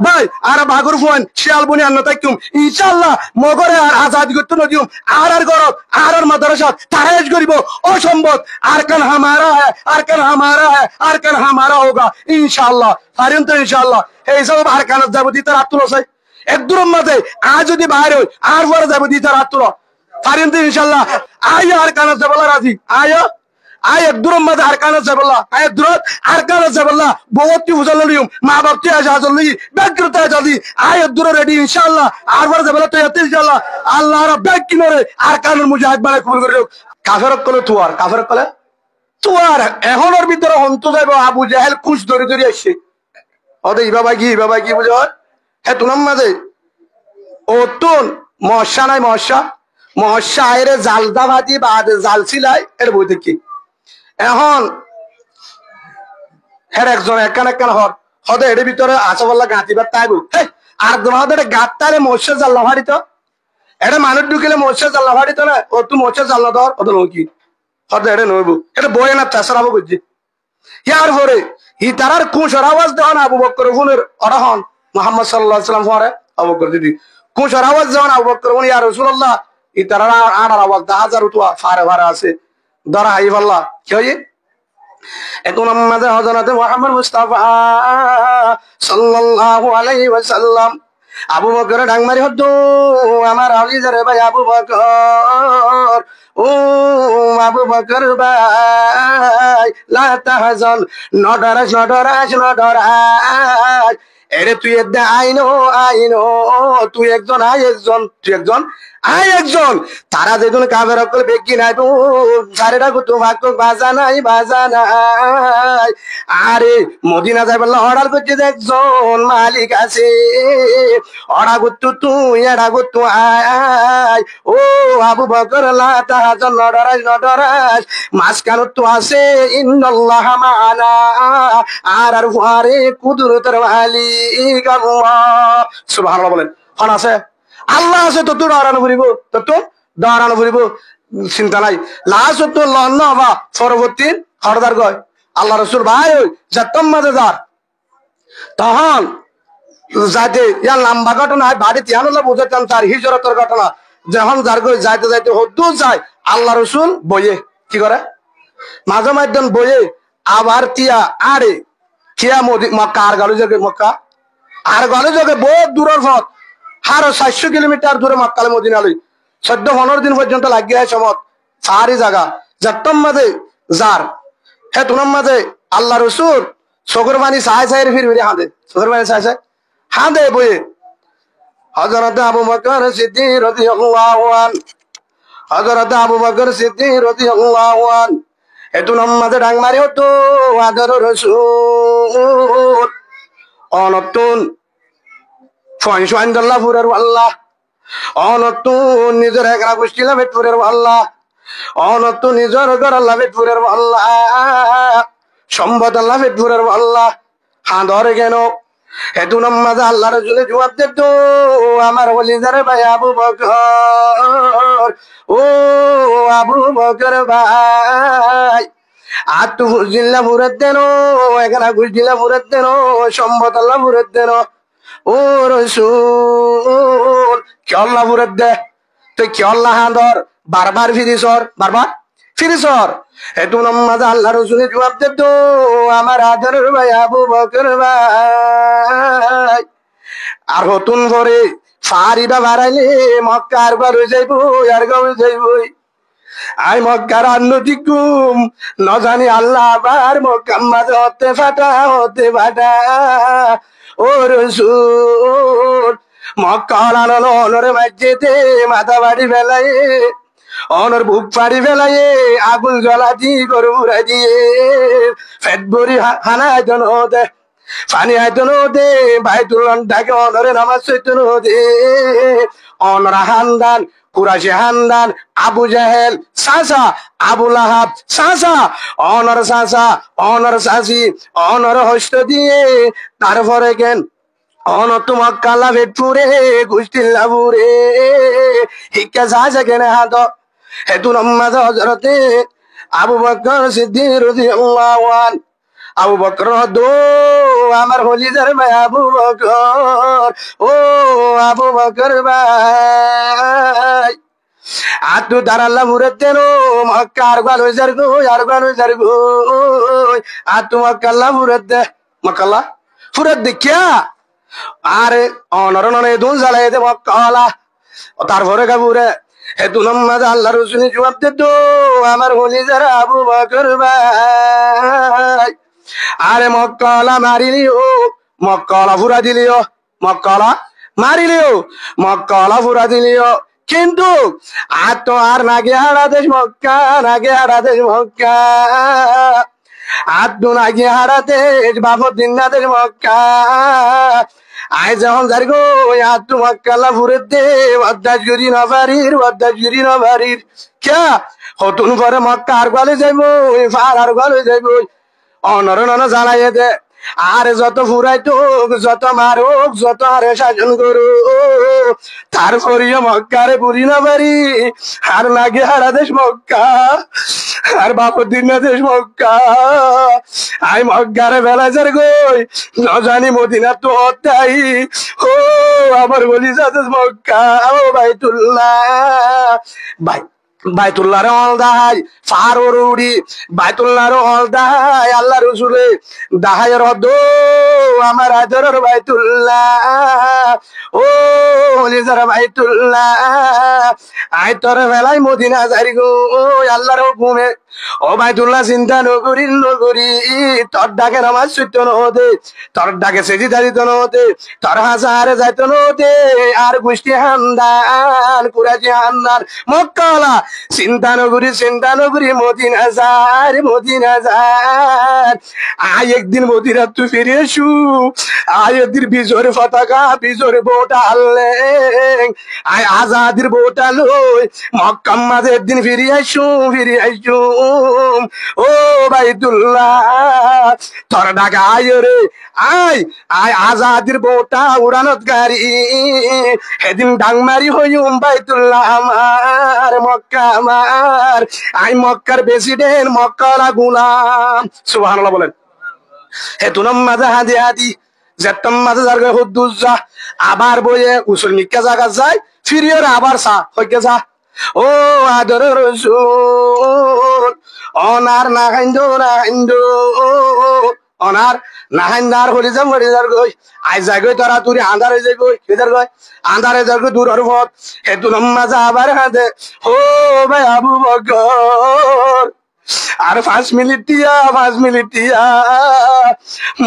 ভাই আর বাগর ফুয়ান শিয়াল বনি আন্ন তাইকুম ইনশাআল্লাহ মগরে আর আজাদ করতে নদিও আর গরব আর মাদ্রাসা তাহেজ করিব অসম্ভব আরকান হামারা है আরকান হামারা है আরকান হামারা होगा ইনশাআল্লাহ পারেন তো ইনশাআল্লাহ এই সব আরকানত যাব দিতে রাতুল চাই একদুরম মাঝে আজ যদি বাইরে হই আর পরে যাব দিতে রাতুল পারেন তো ইনশাআল্লাহ আয় আরকানত যাবলা রাজি আয় আয় দূরম মাঝে আরকানত যাবলা আয় দূরত আরকানত যাবলা বহুত উজালিম মা বাপতি আজাজলি ব্যাকৃত আজালি আয় দূর রেডি ইনশাআল্লাহ আর পরে যাবলা তো ইনশাআল্লাহ আল্লাহ রাব্ব কিনরে আরকানুল মুজাহিদ বানাই কবুল করে কাফেরক কলে তুয়ার কাফেরক কলে তুয়ার এখনের ভিতরে হন্ত যাইব আবু জাহেল কুশ ধরে ধরে আসছে ওদে বাবা কি বুঝো হে তুনাম মাঝে ও তুন মহসা নাই মহসা আইরে জালদা ভাতি বাদ জাল ছিলাই এর বই দেখি এখন হের একজন একখান হর হদে এর ভিতরে আছে বললা গাঁতিবার তাইবো আর তোমাদের গাঁতারে মহসা জাল্লা ভাড়িত এটা মানুষ ঢুকিলে মহসা জাল্লা ভাড়িত না ও তুই মহসা জাল্লা ধর ওদের কি হদে এটা নইব এটা বই না তেসরাবো বুঝছি ইয়ার পরে ই তারার কুশর আওয়াজ দেওয়ান আবু বকর গুনের অরহন মোহাম্মদ সাল্লাল্লাহু আলাইহি সাল্লাম পরে আবু বকর দিদি কুশর আওয়াজ দেওয়ান আবু বকর গুন ইয়া রাসূলুল্লাহ ই তারার আড়ার আওয়াজ 10,000 উঠোয়া ফারে ফারে আছে দরা হাইফাল্লাহ কি হয় এখন আমাদের হযরত মুহাম্মদ মুস্তাফা সাল্লাল্লাহু আলাইহি ওয়াসাল্লাম আবু বকর ডাংমারি হদ্দু আমার আলী যারে ভাই আবু বকর ও আবু বকর ভাই লা তাহজান নডরাস এরে তুই এদে আইনো তুই একজন আই একজন তারা যেজন কাবের অকল বেগি নাই তো সারেটা কত ভাগ বাজা নাই আরে মদিনা যাই বললা অর্ডার করছে একজন মালিক আছে অর্ডার করতো তুই এড়া করতো আয় ও আবু বকর লা তাহজান নডরাস মাঝখানে তো আছে ইন্নাল্লাহ মা'ানা আর ফারে কুদরতের মালিক আল্লাহ সুবহানাল্লাহ বলেন কোন আছে আল্লাহ আছে তো তোর দাঁড়ানো ফুরিব চিন্তা নাই লাস্ট তো লন্ন হবা পরবর্তী হরদার গয় আল্লাহ রসুল ভাই ওই যাতম মাঝে যার তখন যাইতে ইয়ার লম্বা ঘটনা বাড়িতে আনলা বুঝাতাম তার হিজরতের ঘটনা যখন যার গই যাইতে হদ্দু যায় আল্লাহ রসুল বইয়ে কি করে মাঝে মাধ্যম বইয়ে আবার তিয়া আরে খিয়া মক্কা আর গালু যোগে মক্কা আর গালু যোগে বহুত দূরের পথ আরো 700 কিলোমিটার দূরে মক্কালে মদিনা লই 14-15 দিন পর্যন্ত লাগিয়ে সমত সারি জায়গা যত্তম মাঝে যার হে তুনাম মাঝে আল্লাহ রসুল চকুর পানি চাই ফিরে হাঁদে চকুর পানি চাই হাঁদে বইয়ে হযরত আবু বকর সিদ্দিক রাদিয়াল্লাহু আনহু হযরত আবু বকর সিদ্দিক রাদিয়াল্লাহু আনহু হে তুনাম মাঝে ডাং মারি হতো আদর রসুল অনতুন ফয়সান্দাল্লাহ ফুরের আল্লাহ অনতুন নিজের একরা গোষ্ঠীলা বেটপুরের আল্লাহ অনতুন নিজের ঘর আল্লাহ বেটপুরের আল্লাহ সম্পদ আল্লাহ বেটপুরের আল্লাহ হাঁদরে কেন হেতু নামাজ আল্লাহ রাসূল জবাব দিত আমার ওলিজারে ভাই আবু বকর ও আবু বকর ভাই আর তু জিল্লা ফুরের দেন একরা গোষ্ঠীলা ফুরের দেন সম্পদ আল্লাহ ফুরের দেন ও রসুল কি আল্লাহ ফুরের দে তুই কি আল্লাহ হাঁদর বারবার ফিরিসর হেতু নামাজ আল্লাহ রসুলের জবাব দিত আমার আদরের ভাই আবু বকর ভাই আর হতুন ভরে ফারিবা বাড়াইলে মক্কার বার যাইব আর গাও যাইবই আই মক্কার নদীকুম ন জানি আল্লাহ আবার মক্কা মাঝে হতে ফাটা ও রসুল মক্কার অনর মাঝেতে মাথা বাড়ি ফেলাই অনর বুক পাড়ি ফেলাই আগুন জ্বলা দি গরু উড়াই দিয়ে ফেট ভরি হানা জন দে পানি আয়তন দে বাইতুল ডাকে অনরে নামাজ চৈতন দে অনরা হান্দান কুরাশি হান্দান আবু জাহেল সাসা আবু লাহাব সাসা অনর সাসি অনর হস্ত দিয়ে তারপরে কেন অনত মক্কালা ভেটপুরে গুষ্টিল্লাপুরে হিক্কা সাসা কেনে হাত হেতু নামাজ হযরতে আবু বকর সিদ্দিক রাদিয়াল্লাহু আনহু আবু বকর দো আমার হলিদার ভাই আবু বকর, ও আবু বকর ভাই আতু দারাল্লা মুরতেন মক্কা আর গালো জারগো আর গালো জারগো আতু মক্কাল্লা মুরতে মক্কাল্লা ফুরত দেখিয়া আরে অনর ননে দুন জ্বালাই দে মক্কালা তারপরে কাবুরে হে তু নামাজ আল্লাহ রসুল জবাব দে তো আমার হলি যারা আবু বকর ভাই আরে মক্কালা মারিলিও মক্কালা ফুরা দিলিও মক্কালা মারিলিও মক্কালা ফুরা দিলিও কিন্তু আর তো আর নাগে হারা দেশ মক্কা নাগে হারা দেশ মক্কা আর তো নাগে হারা দেশ বাবুদ্দিন না দেশ মক্কা আয় যখন যার গো আর তো মক্কালা ফুরে দে অদ্দাজ গরি নবারির ক্যা হতুন পরে মক্কা আর গলে যাইব ফার আর গলে যাইব অনর নন জানাইয়ে দে আর যত ফুরাইতো যত মারুক যত আরে শাসন করু তারপরিও মক্কারে পুরি না পারি আর লাগে হারা দেশ মক্কা আর বাপুদ্দিন দেশ মক্কা আই মক্কারে বেলা যার গই জানি মদিনা তো হতাই ও আমার বলি যাদেশ মক্কা ও বাইতুল্লাহ ভাই বাইতুল্লাহর অলদাহাই ফারোর উড়ি বাইতুল্লাহর অলদাহাই আল্লাহ রসুলে দাহাইয়ের হদ আমার আদরের বাইতুল্লাহ ও যারা বাইতুল্লাহ আই তোর বেলায় মদিনা যাই গো ও আল্লাহর হুকুমে ও বাইতুল্লাহ চিন্তা নগরী তোর ডাকে নামাজ সত্য নহতে তোর ডাকে সেজি দাঁড়িত নহতে তোর হাজারে যাইত নহতে আর গোষ্ঠী হান্দান কুরাজি হান্দান মক্কালা চিন্তা নগরী মদিনা যার আয় একদিন মদিনা তুই ফিরে এসু আয় একদিন বিজোর পতাকা বিজোর বোটা আনলে আয় আজাদির বোটা লই মক্কার মাঝে একদিন ফিরে আইসু ও বাইতুল্লাহ তোর ডাকা আয় রে আয় আয় আজাদির বোটা উড়ানত গাড়ি সেদিন ডাংমারি হইম বাইতুল্লাহ আমার মক্কা আমার আই মক্কার প্রেসিডেন্ট মক্কার গুলাম সুবহানাল্লাহ বলেন হে তুনম মাঝে হাদি যেতম মাঝে জায়গা হুদ্দুজা আবার বইয়ে উসুল মিক্কা জায়গা যায় ফিরিয়ে আবার সা হইকে যা ও আদর রসুল অনার না হাইন্দো অনার নাহাইন্দার হলি যার গই আই যাগই তোরা তুই আন্ধার হয়ে যাই গই কেদার গই আন্ধারে যার গই দূর হরফত হে তু নম্মা যা আবার হাতে ও ভাই আবু বকর আর 5 মিনিট দিয়া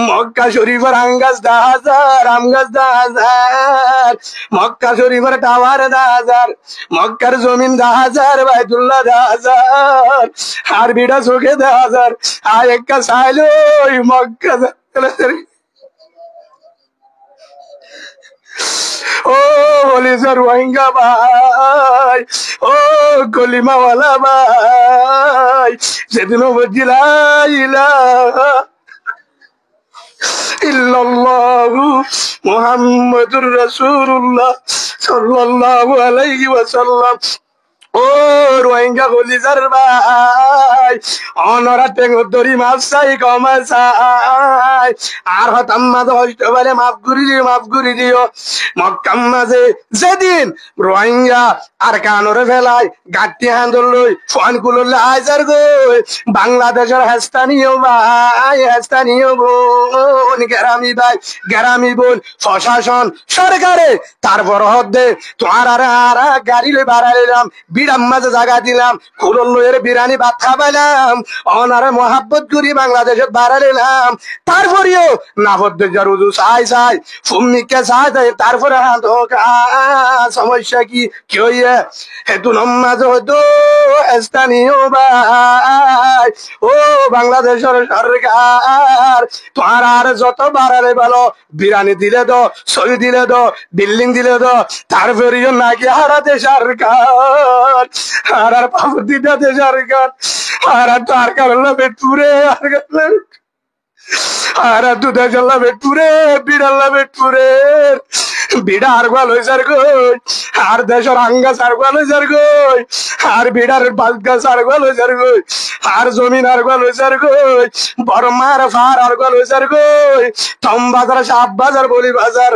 মক্কা শরীফের আঙ্গাজ 10,000 আমগাজ 10,000 মক্কা শরীফের টাওয়ার 10,000 মক্কার জমিন 10,000 বাইতুল্লাহ 10,000 আর বিড়া চোখে 10,000 আর একটা চাইলো মক্কা ও বলিস রোহিঙ্গা ভাই ও কলিমাওয়ালা ভাই সেদিনও বলছিলাম ইল্লাল্লাহু মুহাম্মাদুর রাসূলুল্লাহ সাল্লাল্লাহু আলাইহি ওয়াসাল্লাম ও রোহিঙ্গা কলিজার ভাই অনরা টেঙ্গর দড়ি মাছ চাই কমা চাই আর হতাম মাঝে হইতে মাফ করি দিও মক্কাম মাঝে যেদিন রোহিঙ্গা আর কানরে ফেলাই গাঁটি হান্দর লই ফোন কুললে আইজার গই বাংলাদেশের হেস্তানীয় ভাই হেস্তানীয় বোন গ্রামী বোন প্রশাসন সরকারে তারপর হদ্দে তোমার আর গাড়ি লই বাড়াইলাম বিরাম মাঝে জায়গা দিলাম কুলল লইয়ের বিরানি ভাত খাবাইলাম অনারে মহাব্বত করি বাংলাদেশে বাড়াইলাম তারপরেও নাফদ্দের রুজু চাই ফুমিকে চাই তারপরে সমস্যা কি হইয়ে হেতু নমাজ হতো স্থানীয় ভাই ও বাংলাদেশের সরকার তোমার আর যত বাড়ালে ভালো বিরানি দিলে দো সই দিলে দো বিল্ডিং দিলে দো তারপরেও নাকি হারাতে সরকার আর পাবো দিতে সরকার আর তার কারণে বেটপুরে আর দুধে জ্বালা বেটপুরে বিড়াল্লা বেটপুরে বিড়া আর গোয়াল হয়ে যার গই আর দেশের আঙ্গা সার গোয়াল হয়ে যার গই আর বিড়ার বালগা সার গোয়াল হয়ে যার গই আর জমিন আর গোয়াল হয়ে যার গই বড় মার ফার আর গোয়াল হয়ে যার গই থম বাজার সাপ বাজার বলি বাজার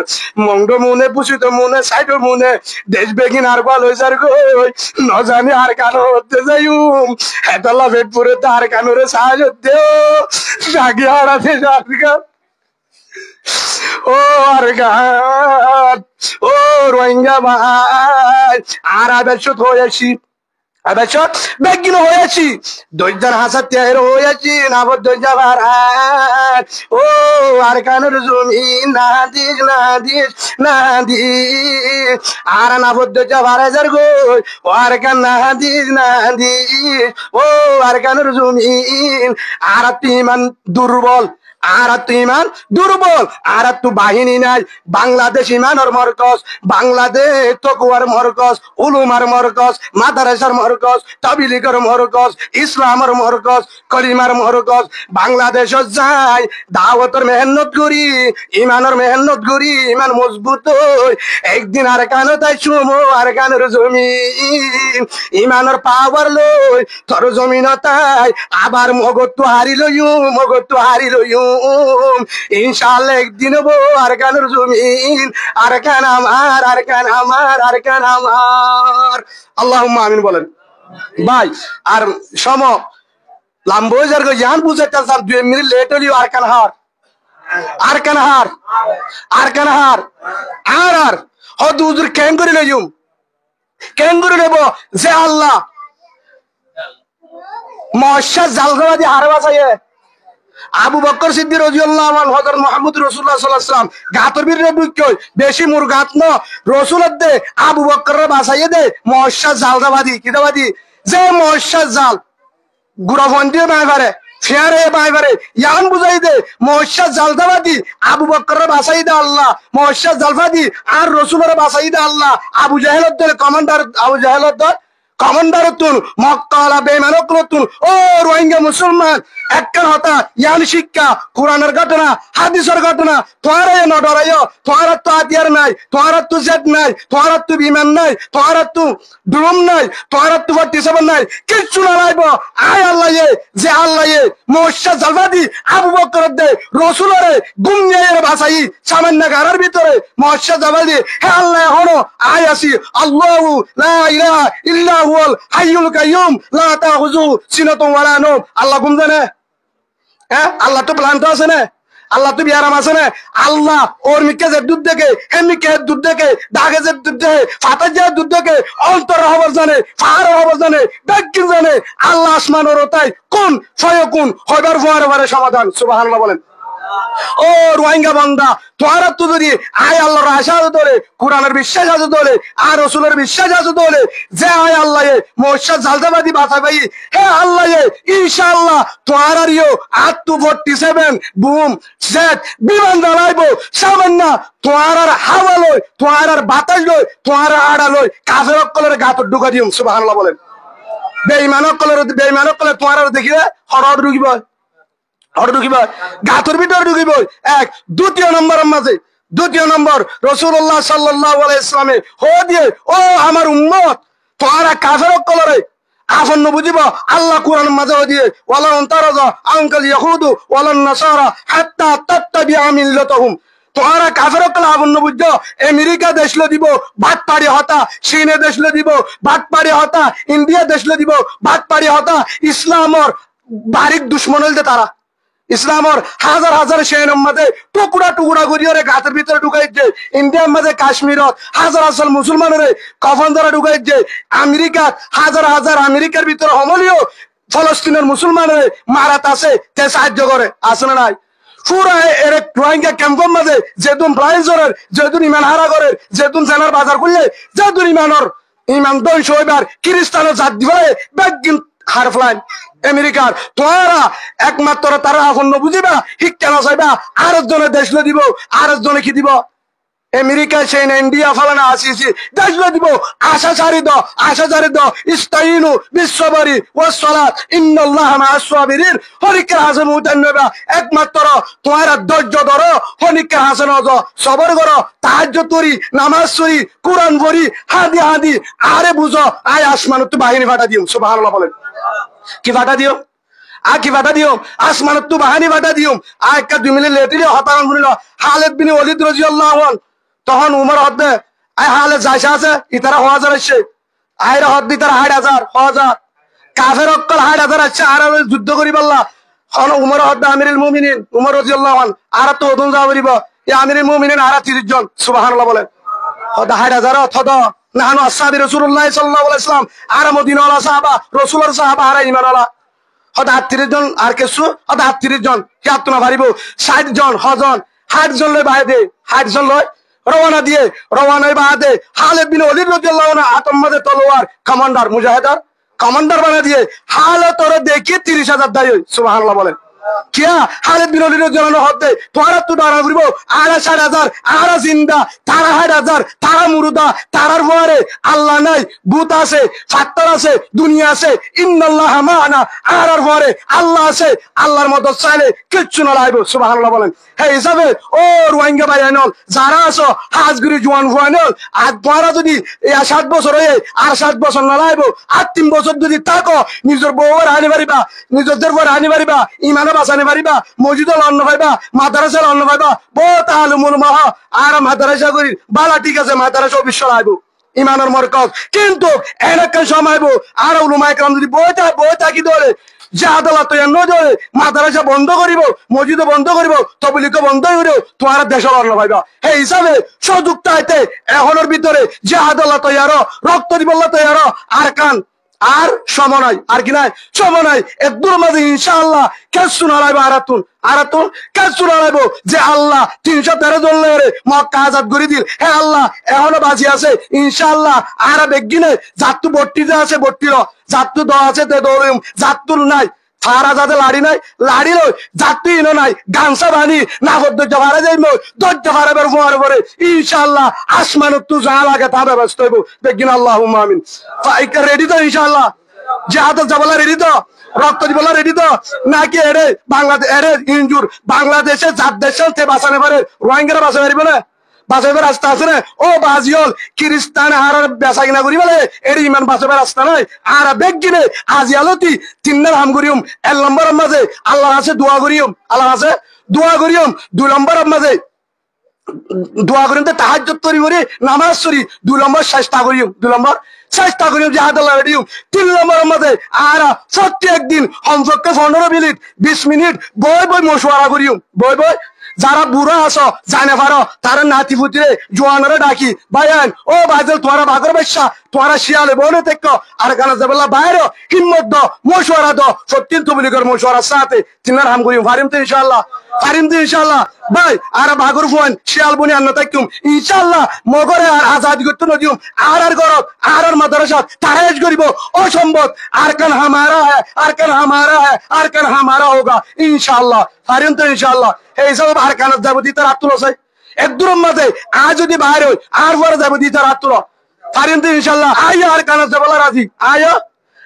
মঙ্গ মুনে পুষিত মুনে সাইড মুনে দেশ বেগিন আর গোয়াল হয়ে যার গই ন জানি আর কানো হতে যাইম এতলা পেটপুরে তার কানুরে সাহায্য দেও জাগি হারাতে জাগা ও আর গান ও রোহিঙ্গা ভাই আর আবেশত হয়েছি আবেশত বেগিন হয়েছি দৈজার হাসার তের হয়েছি নাবদ দৈজা ভাড়াত ও আর কানুর জমি না দিস না দিস না দিস আর নাবদ দৈজা ভাড়া যার গো ও আর কান না দিস না দিস ও আর কানুর জমি আর তুই ইমান দুর্বল আর তুই ইমান দুর্বল আর তু বাহিনী নাই বাংলাদেশ ইমানের মরকজ বাংলাদেশ তকুয়ার মরকজ উলুমার মরকজ মাদ্রাসার মরকজ তাবলিগের মরকজ ইসলামের মরকজ কলিমার মরকজ বাংলাদেশ যাই দাওয়াতের মেহনত করি ইমানের মেহনত করি ইমান মজবুত একদিন আর কানো তাই চুমো আর কানের জমিন ইমানের পাওয়ার লই তোর জমিন তাই আবার মগত্তু হারি লইম মগত্তু হারি লইম ইনশাআল্লাহ একদিন বো আর কানের জমিন আর কান আমার আর কান আমার আর কান আমার আল্লাহুম্মা আমিন বলেন ভাই আর সম লাম্বোজার গো জান বুঝাতে স্যার 2 মিনিট লেট হলিও আর কান হার আর কান হার আর কান হার আর হদুজুর কেন করে লইম কেন করে নেব যে আল্লাহ মহশা জালগাদি হারবা চাইয়ে আবু বকর সিদ্দিক রাদিয়াল্লাহু আনহু হযরত মুহাম্মদ রাসূলুল্লাহ সাল্লাল্লাহু আলাইহি ওয়াসাল্লাম গাতর বীরে ঢুকই বেশি মুরগাত ন রাসূলের দে আবু বকরের বাসাইয়ে দে মহশা জালগাবাদি কিদাবাদি যে মহশা জাল গুড়া ফন্ডিয়ে বাই পারে ফেয়ারে বাই পারে ইয়ান বুঝাই দে মহশা জালদাবাদি আবু বকরের বাসাই দে আল্লাহ মহশা জালফাদি আর রাসূলের বাসাই দে আল্লাহ আবু জাহেলের দে কমান্ডার আবু জাহেলের দে কমান্ডার তুন মক্কালা বেমানক নতুন ও রোহিঙ্গা মুসলমান একখান হতা ইয়ান শিক্ষা কোরআনের ঘটনা হাদিসের ঘটনা তোরা ন ডরাইও তোরা তো হাতিয়ার নাই তোরা তো জেট নাই তোরা তো বিমান নাই তোরা তো ড্রোন নাই তোরা তো 47 নাই কিচ্ছু না লাইব আয় আল্লাহ যে আল্লাহ মহশা জালবাদি আবু বকর দে রাসূলের গুমনিয়ের ভাষাই সামান্য গারার ভিতরে মহশা জালবাদি হে আল্লাহ হনো আয় আসি আল্লাহু লা ইলাহা ইল্লা হুয়াল হাইয়ুল কাইয়ুম লা তাখুযু সিনাতুন ওয়ালা নাওম আল্লাহ ঘুম জানে হ্যাঁ আল্লাহ তো প্লান তো আছে না আল্লাহ তো বিয়ারাম আছে না আল্লাহ ওর মিকে যে দুধ দেখে হেমিকে দুধ দেখে দাগে যে দুধ দেখে ফাটা যে দুধ দেখে অন্তর হবার জানে ফার হবার জানে বেগিন জানে আল্লাহ আসমান ওর তাই কোন ফয়কুন হবার ফয়ারে সমাধান সুবহানাল্লাহ বলেন ও রোহিঙ্গা বান্দা তোরা তো যদি আয় আল্লাহর আশা আছে তোরে কোরআনের বিশ্বাস আছে তোরে আর রাসূলের বিশ্বাস আছে তোরে যে আয় আল্লাহ মহশা জালদাবাদি বাঁচা ভাই হে আল্লাহ ইনশাআল্লাহ তোরারিও 47 বুম জেট বিমান দাঁড়াইবো সামান্য তোরার হাওয়া লই তোরার বাতাস লই তোরার আড়া লই কাফের কলরে গাত ঢুকা দিম সুবহানাল্লাহ বলেন বেঈমানক কলরে তোরার দেখিলে হরড ঢুকিব গাতর ভিতরে ঢুকিব এক দ্বিতীয় নম্বরের মাঝে দ্বিতীয় নম্বর রাসূলুল্লাহ সাল্লাল্লাহু আলাইহি ওয়াসাল্লামে হো দিয়ে ও আমার উম্মত তোরা কাফের কলরে আফন্ন বুঝিব আল্লাহ কোরআন মাঝে দিয়ে ওয়ালা আনতারাজা আনকাল ইয়াহুদু ওয়ালান নাসারা হাত্তা তাত্তাবিআ মিল্লাতাহুম তোরা কাফের কল আফন্ন বুঝছো আমেরিকা দেশলে দিব ভাত পাড়ি হতা চীনে দেশলে দিব ভাত পাড়ি হতা ইন্ডিয়া দেশলে দিব ভাত পাড়ি হতা ইসলামর বারিক দুশ্মন হইতে তারা ইসলামর হাজার হাজার সেনার মাঝে টুকরা টুকরা করিয়ে গাছের ভিতরে ঢুকাইছে ইন্ডিয়ার মাঝে কাশ্মীরত হাজার হাজার মুসলমানের কফন দ্বারা ঢুকাইছে আমেরিকা হাজার হাজার আমেরিকার ভিতরে হমলীয় ফলস্তিনের মুসলমানের মারাত আছে তে সাহায্য করে আছে না নাই পুরা এর রোহিঙ্গা ক্যাম্পের মাঝে যেতুন প্রাইজরের যেতুন ইমান হারা করে যেতুন সেনার বাজার করলে যেতুন ইমান দই শৈবার খ্রিস্টানের জাত দিবে বেগিন হারফলাইন আমেরিকার তোরা একমাত্র তারা এখন বুঝিবা শিক্ষা না চাইবা আর জনে দেশ দিব আর জনে কি দিব আমেরিকা চাইনা ইন্ডিয়া ফালানা আসিছি দেশ দিব আশা ছাড়ি দ ইস্তাইনু বিশ্ববারি ওয়াসসালাত ইন্নাল্লাহা মা'আস সাবিরিন হরিকে হাসান মুতান্নবা একমাত্র তোমারা ধৈর্য ধরো হরিকে হাসান সবর করো তাহাজ্জুদ করি নামাজ পড়ি কোরআন পড়ি হাদি আরে বুঝো আয় আসমানত তো বাহিনী ফাটা দিও সুবহানাল্লাহ বলেন কি ফাটা দিও কি ফাটা দিও আসমানত তো বাহিনী ফাটা দিও একটা 2 মিনিট লেটিলে হতান বলিল খালিদ বিন ওয়ালিদ রাদিয়াল্লাহু আনহু তখন উমর হদ্দে আই হালে যাইছে আছে ইতারা 1000 আসছে আইরা হদ্দি তারা 8000 কাফের অক্কল 8000 আসছে আর যুদ্ধ করি বললা হন উমর হদ্দে আমিরুল মুমিনিন উমর রাদিয়াল্লাহু আনহু আর তো ওদন যাবরিব এই আমিরুল মুমিনিন আর 30 জন সুবহানাল্লাহ বলেন হদ্দে 8000 অথদ নাহনু আসহাবি রাসূলুল্লাহ সাল্লাল্লাহু আলাইহি ওয়াসাল্লাম আর মদিনা ওয়ালা সাহাবা রাসূলের সাহাবা আর ঈমান ওয়ালা হদ্দে 38 জন আর কিছু হদ্দে 38 জন কি আত্মনা ভারিব 60 জন হজন 60 জন লয় বাইদে 60 জন লয় রওয়ানার বাদে খালিদ বিন ওয়ালিদ রাদিয়াল্লাহু আনহু আতম্মাদে তলোয়ার কমান্ডার মুজাহিদার কমান্ডার বানা দিয়ে হালে তোরে দেখি 30000 দাই সুবহানাল্লাহ বলেন কিয়া খালিদ বিন ওয়ালিদ রাদিয়াল্লাহু আনহু হতে তোরা তো দাঁড়া করিব আর 6000 আর জিন্দা তারা 6000 তারা মুরুদা তারার পরে আল্লাহ নাই ভূত আছে ফাত্তর আছে দুনিয়া আছে ইন্নাল্লাহা মা'ানা আর পরে আল্লাহ আছে আল্লাহর মত চাইলে কিচ্ছু না লাইব সুবহানাল্লাহ বলেন হে হিসাবে ও রোহিঙ্গা ভাইয়ানল যারা আছো হাজগুরি জওয়ান ফুয়ানল আর তোরা যদি 7 বছর হয়ে আর 7 বছর না লাইব আর 3 বছর যদি থাকো নিজের বউর আনি পারিবা নিজের বউর আনি পারিবা ইমান বাঁচানি পারিবা মসজিদে অন্ন পাইবা মাদ্রাসার অন্ন পাইবা বহুত আলমুল মাহ আর মাদ্রাসা করি বালা ঠিক আছে মাদ্রাসা বিশ্ব লাইব ইমানের মরকজ কিন্তু এলাকার সময়ব আর উলামা ইকরাম যদি বই থাকি ধরে যে আদালত ধরে মাদ্রাসা বন্ধ করিব মসজিদে বন্ধ করিব তবলিগ বন্ধ করিব তোমার দেশের অন্ন পাইবা এই হিসাবে সুযুক্ত আইতে এখনের ভিতরে যে আদালত রক্ত দিবল্লা তৈয়ার আর কান আর সময় আর কি নাই সময় নাই একদূর মাঝে ইনশাআল্লাহ কেসু নালাইব আরাতুন কেসু নালাইব যে আল্লাহ 313 জন রে মক্কা আজাদ করে দিল হে আল্লাহ এখনো বাজি আছে ইনশাআল্লাহ আর বেগিনে জাতু বট্টি যা আছে বট্টির জাতু দ আছে তে দৌড়িম জাতুর নাই সারা যাতে লাড়ি নাই লাড়ি লই জাতু ইনো নাই গামছা বানি না ধৈর্য ভাড়া যাইব ধৈর্য ভাড়াবার পরে ইনশাআল্লাহ আসমানত তু যা লাগে তা ব্যবস্থা হইব বেগিন আল্লাহুম্মা আমিন ফাইকা রেডি তো ইনশাআল্লাহ জিহাদে যাবলা রেডি তো রক্ত দিবলা রেডি তো নাকি এরে বাংলাদেশ এরে ইনজুর বাংলাদেশে জাত দেশে বাঁচানে পারে রোহিঙ্গারা বাঁচাতে পারবে না বাঁচাইবার রাস্তা আছে না ও বাজিল খ্রিস্টান আর বেচা কিনা করি বলে এর ইমান বাঁচাবার রাস্তা নাই আর বেগ কিনে আজি আলতি 3 হাম করিম 1 নম্বরের মাঝে আল্লাহ আছে দোয়া করিম আল্লাহ আছে দোয়া করিম 2 নম্বরের মাঝে দোয়া করিম তো তাহাজ্জুদ করি নামাজ পড়ি 2 নম্বর চেষ্টা করিম 2 নম্বর চেষ্টা করিম জিহাদ আল্লাহ রেডিম 3 নম্বরের মাঝে আর প্রত্যেক দিন কমপক্ষে 15 মিনিট 20 মিনিট বই মশওয়ারা করিম বই যারা বুড়া আছো জানে পারো তারা নাতি পুতিরে জোয়ানরে ডাকি ভাইয়ান ও বাজল তোরা বাগর বেশা তোরা শিয়ালে বনে দেখো আর গানা যাবলা বাইরে হিম্মত দ মশওয়ারা দ সত্যি তুমি কর মশওয়ারার সাথে তিনার হাম করি ফারিম তো ইনশাআল্লাহ ভাই আর বাগর ফোন শিয়াল বনি আন্না তাইকুম ইনশাআল্লাহ মগরে আর আজাদ করতে নদিম আর গরব আর মাদ্রাসা তারাজ করিব অসম্ভব আর কান হামারা হোগা ইনশাআল্লাহ ফারিম তো ইনশাআল্লাহ এই সব আর কানাত যাব দি তার আত্মল আছে একদম মাঝে আজ যদি বাইরে হই আর পরে যাব দি তার আত্মল ফারিম তো ইনশাআল্লাহ আয় আর কানাত যাবলা রাজি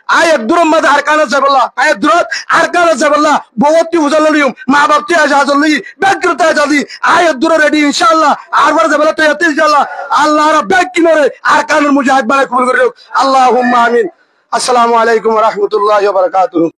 আয় একদম মাঝে আর কানাত যাবলা আয় দূরত আর কানাত যাবলা বহুতটি বুঝালিম মা বাপটি আজাজলি বেগ্রতা যদি আয় দূর রেডি ইনশাআল্লাহ আর পরে যাবলা তো ইনশাআল্লাহ আল্লাহ রা বেগ কিনরে আর কানুর মুজাহিদ বানাই কবুল করে আল্লাহুম্মা আমিন আসসালামু আলাইকুম ওয়া রাহমাতুল্লাহি ওয়া বারাকাতুহু